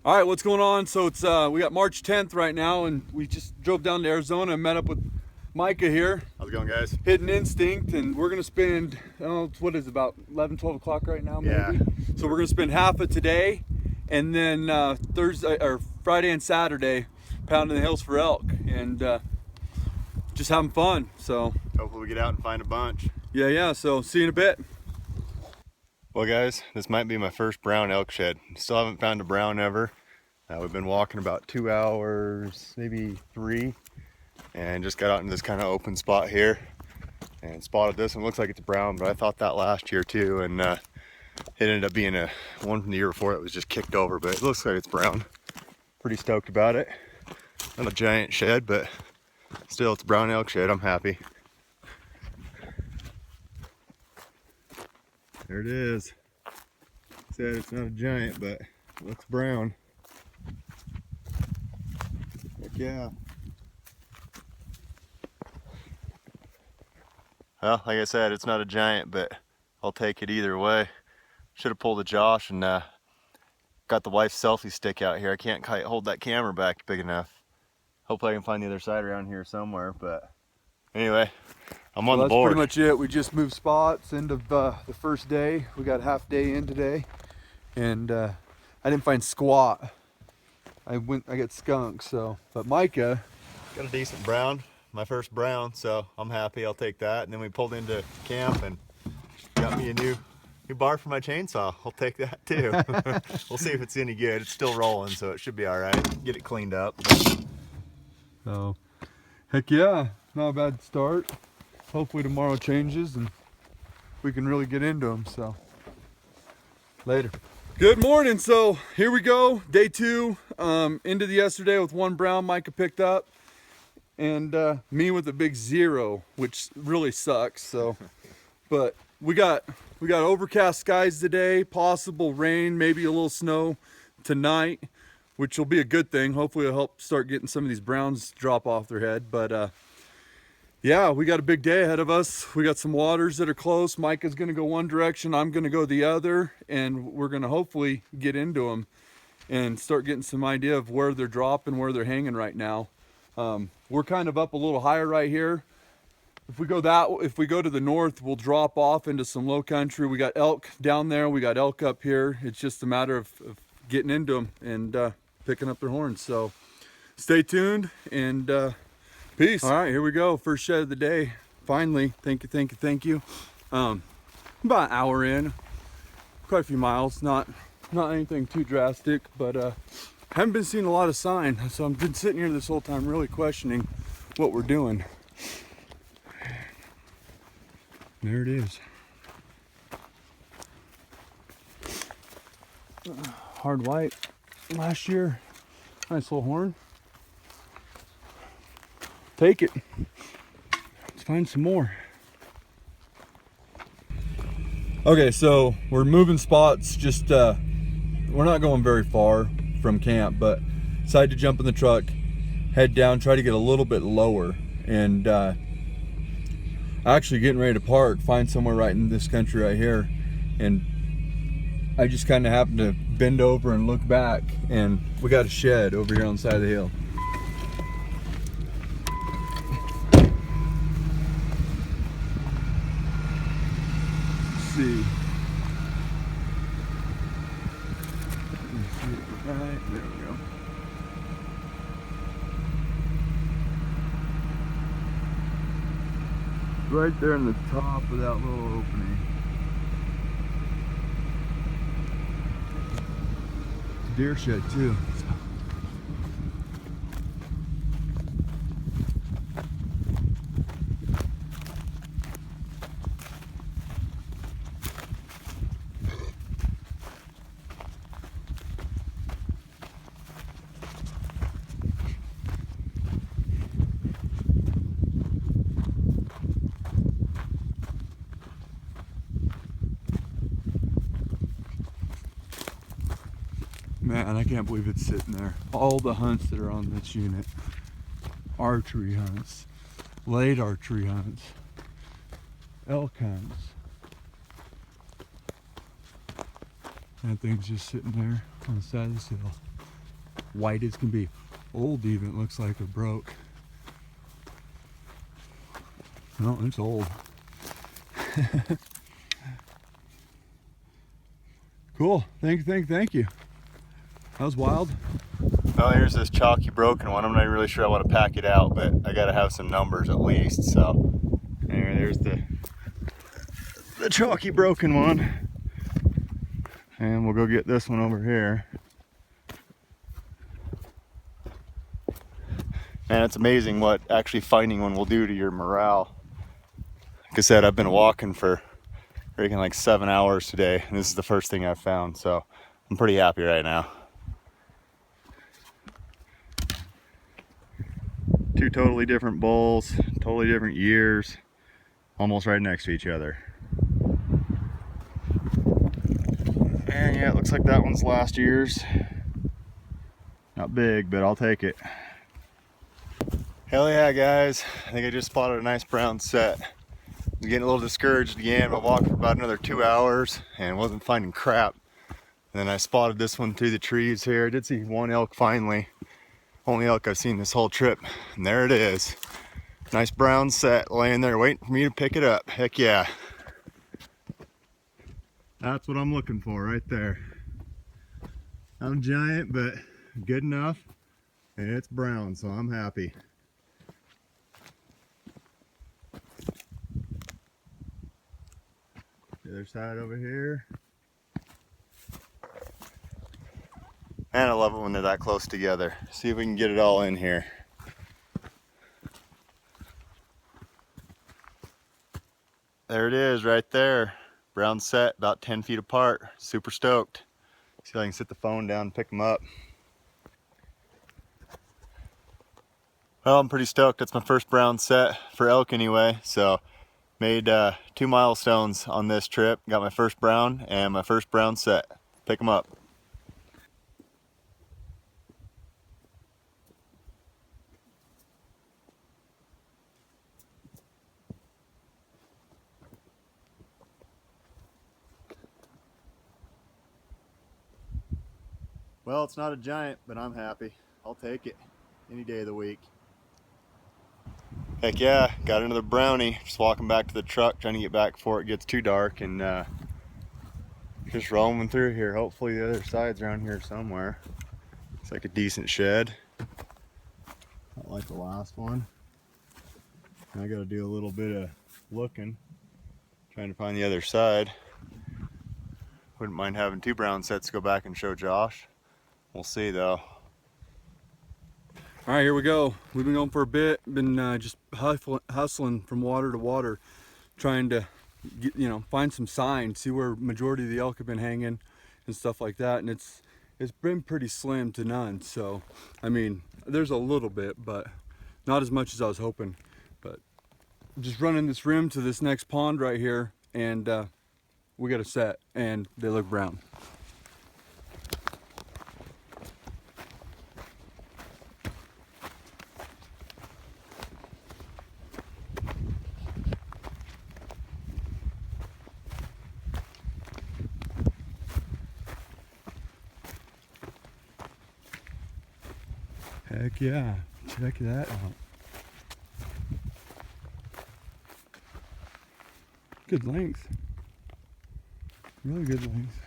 All right, what's going on? So it's we got March 10th right now, and we just drove down to Arizona and met up with Micah here. How's it going, guys? Hidden Instinct, and we're gonna spend, I don't know, what is it, about 11, 12 o'clock right now, maybe? Yeah. So we're gonna spend half of today, and then Thursday or Friday and Saturday pounding the hills for elk, and just having fun. So Hopefully we get out and find a bunch. yeah. So see you in a bit. Well, guys, this might be my first brown elk shed. Still haven't found a brown ever. We've been walking about 2 hours, maybe 3, and just got out in this kind of open spot here and spotted this one. Looks like it's brown, but I thought that last year too, and it ended up being a one from the year before that was just kicked over, but it looks like it's brown. Pretty stoked about it. Not a giant shed, but still it's a brown elk shed. I'm happy. There it is. Said it's not a giant, but it looks brown. Heck yeah. Well, like I said, it's not a giant, but I'll take it either way. Should have pulled a Josh and got the wife's selfie stick out here. I can't quite hold that camera back big enough. Hopefully I can find the other side around here somewhere, but anyway, I'm on the board. That's pretty much it. We just moved spots, end of the first day. We got half day in today, and I didn't find squat. I got skunk, so, but Micah got a decent brown, my first brown, so I'm happy. I'll take that. And then we pulled into camp and got me a new bar for my chainsaw. I'll take that too. We'll see if it's any good. It's still rolling, so it should be all right. Get it cleaned up. So, heck yeah, not a bad start. Hopefully tomorrow changes and we can really get into them. So, later. Good morning. So here we go, day 2. Into the yesterday with 1 brown Micah picked up, and me with a big 0, which really sucks. So, but we got overcast skies today, possible rain, maybe a little snow tonight, which will be a good thing. Hopefully it'll help start getting some of these browns drop off their head. But yeah, we got a big day ahead of us. We got some waters that are close. Micah's gonna go one direction, I'm gonna go the other, and we're gonna hopefully get into them and start getting some idea of where they're dropping, where they're hanging right now. We're kind of up a little higher right here. If we go to the north, we'll drop off into some low country. We got elk down there, we got elk up here. It's just a matter of getting into them and picking up their horns. So stay tuned and peace. All right, here we go. First shed of the day. Finally, thank you. About an hour in, quite a few miles. Not anything too drastic, but haven't been seeing a lot of sign. So I've been sitting here this whole time really questioning what we're doing. There it is. Hard white last year. Nice little horn. Take it. Let's find some more. Okay, so we're moving spots. Just we're not going very far from camp, but decided to jump in the truck, head down, try to get a little bit lower, and actually getting ready to park, find somewhere right in this country right here, and I just kind of happened to bend over and look back, and we got a shed over here on the side of the hill. See. Let me see it right there. We go. Right there in the top of that little opening. It's a deer shed too. Man, I can't believe it's sitting there. All the hunts that are on this unit. Archery hunts, late archery hunts, elk hunts. That thing's just sitting there on the side of this hill. white as can be. Old even, looks like it broke. No, it's old. Cool. Thank you. That was wild. Well, here's this chalky broken one. I'm not really sure I want to pack it out, but I gotta have some numbers at least. So anyway, there's the chalky broken one. And we'll go get this one over here. And it's amazing what actually finding one will do to your morale. Like I said, I've been walking for freaking like 7 hours today, and this is the first thing I've found, so I'm pretty happy right now. Two totally different bulls, totally different years, almost right next to each other. And yeah, it looks like that one's last year's. Not big, but I'll take it. Hell yeah, guys. I think I just spotted a nice brown set. I was getting a little discouraged again, but walked for about another 2 hours and wasn't finding crap. And then I spotted this one through the trees here. I did see one elk finally. Only elk I've seen this whole trip. And there it is. Nice brown set laying there waiting for me to pick it up. Heck yeah. That's what I'm looking for right there. I'm giant, but good enough. And it's brown, so I'm happy. The other side over here. And I love it when they're that close together. See if we can get it all in here. There it is right there. Brown set, about 10 feet apart. Super stoked. See if I can sit the phone down and pick them up. Well, I'm pretty stoked. That's my first brown set for elk anyway. So made 2 milestones on this trip. Got my first brown and my first brown set. Pick them up. Well, it's not a giant, but I'm happy. I'll take it any day of the week. Heck yeah, got another brownie. Just walking back to the truck, trying to get back before it gets too dark, and just roaming through here. Hopefully the other side's around here somewhere. It's like a decent shed. Not like the last one. I gotta do a little bit of looking, trying to find the other side. Wouldn't mind having 2 brown sets to go back and show Josh. We'll see though. All right, here we go. We've been going for a bit. Been just hustling from water to water, trying to get, find some signs, see where majority of the elk have been hanging and stuff like that. And it's been pretty slim to none. So, I mean, there's a little bit, but not as much as I was hoping. But just running this rim to this next pond right here, and we got a set, and they look brown. Heck yeah, check that out. Good length. Really good length.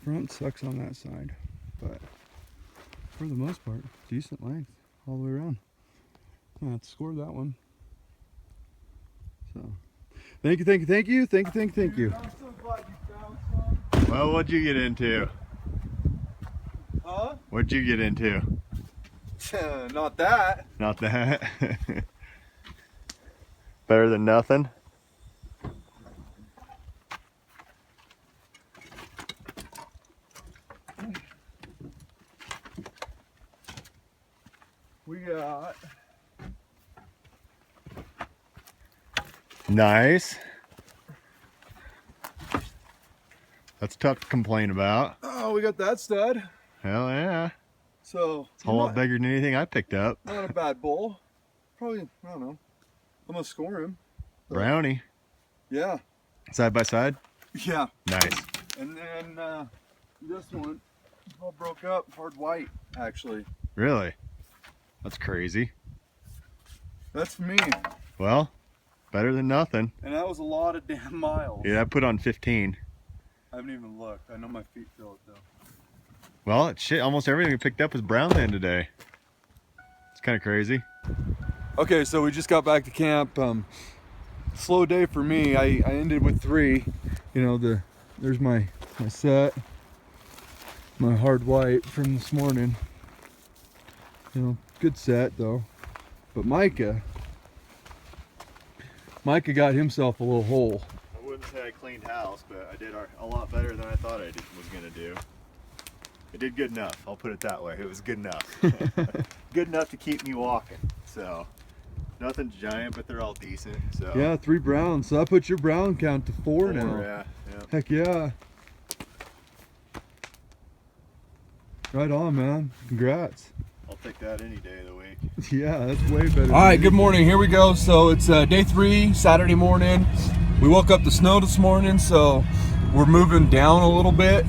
Front sucks on that side, but for the most part, decent length all the way around. I have to score that one. So, thank you. I'm so glad you found some. Well, what'd you get into? Huh? What'd you get into? Not that. Not that. Better than nothing. We got Nice. That's tough to complain about. we got that stud. Hell yeah. So It's a whole lot bigger than anything I picked up. not a bad bull. Probably, I don't know. I'm gonna score him. Brownie. Yeah. Side by side? Yeah. Nice. And then this one all broke up, hard white, actually. Really? That's crazy. That's me. Well, better than nothing. And that was a lot of damn miles. Yeah, I put on 15. I haven't even looked. I know my feet feel it though. Well, shit, almost everything we picked up was brown then today. It's kind of crazy. Okay, so we just got back to camp. Slow day for me. I ended with 3. You know, there's my set, my hard white from this morning. You know, good set though. But Micah got himself a little hole. I wouldn't say I cleaned house, but I did a lot better than I thought I was gonna do. It did good enough. I'll put it that way. It was good enough. Good enough to keep me walking. So nothing giant, but they're all decent. So Yeah, 3 browns. So I put your brown count to 4 now. Yeah. Heck yeah. Right on, man. Congrats. I'll take that any day of the week. Yeah, that's way better. All right, good morning. Here we go. So it's day 3, Saturday morning. We woke up to snow this morning, so we're moving down a little bit.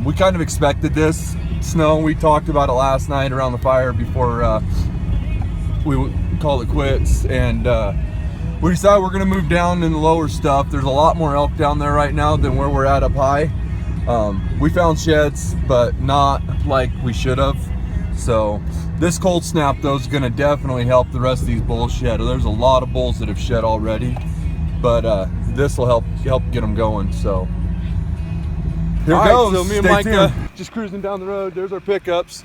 We kind of expected this snow. We talked about it last night around the fire before we called it quits, and we decided we're gonna move down in the lower stuff. There's a lot more elk down there right now than where we're at up high. We found sheds, but not like we should have. So this cold snap though is going to definitely help the rest of these bulls shed. There's a lot of bulls that have shed already, but this will help get them going. So here it goes. So me and Stay Micah tuned. just cruising down the road. There's our pickups,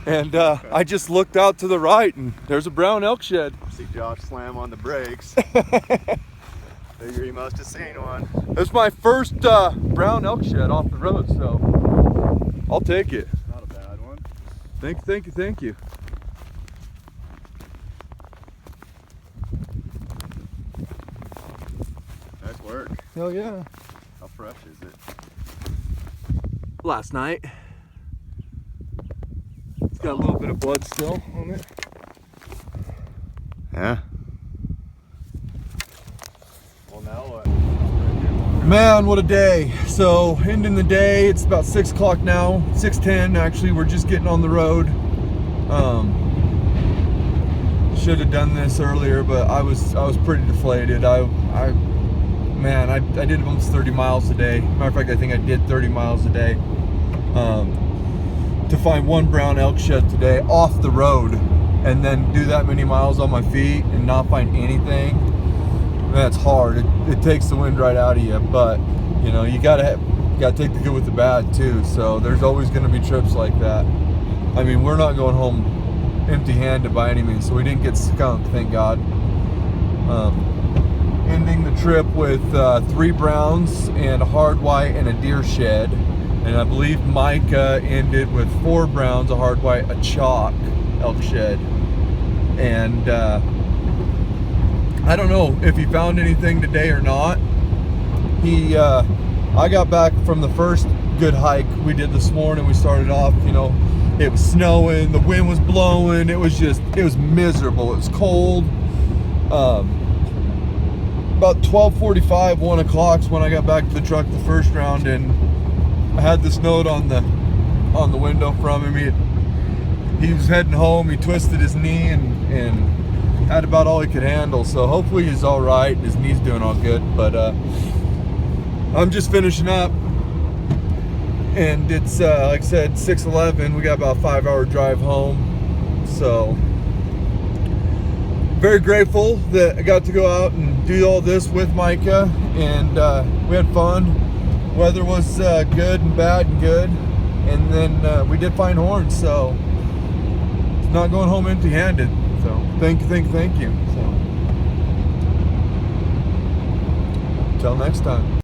and I just looked out to the right, and there's a brown elk shed. See Josh slam on the brakes. Figure he must have seen one. That's my first brown elk shed off the road, so I'll take it. Not a bad one. Thank you. Nice work. Hell yeah. How fresh is it? Last night. It's got a little bit of blood still on it. Yeah. Well, now what? Man, what a day. So ending the day, it's about 6 o'clock now, 6:10 actually. We're just getting on the road. Should have done this earlier, but I was pretty deflated. I did almost 30 miles a day. Matter of fact, I think I did 30 miles a day. To find one brown elk shed today off the road, and then do that many miles on my feet and not find anything, that's hard. It takes the wind right out of you, but you know, you gotta take the good with the bad too. So there's always going to be trips like that. I mean, we're not going home empty-handed by any means, so we didn't get skunked, thank God. Ending the trip with 3 browns and a hard white and a deer shed, and I believe Micah ended with 4 browns, a hard white, a chalk elk shed. And I don't know if he found anything today or not. I got back from the first good hike we did this morning. We started off, you know, it was snowing, the wind was blowing, it was miserable, it was cold. About 12:45, 1 o'clock when I got back to the truck the first round, and I had this note on the window from him. He was heading home. He twisted his knee and had about all he could handle. So hopefully he's all right. His knee's doing all good. But I'm just finishing up, and it's like I said, 6:11. We got about a 5-hour drive home. So very grateful that I got to go out and do all this with Micah, and we had fun. Weather was good and bad and good, and then we did find horns, so it's not going home empty-handed. So thank you. So until next time.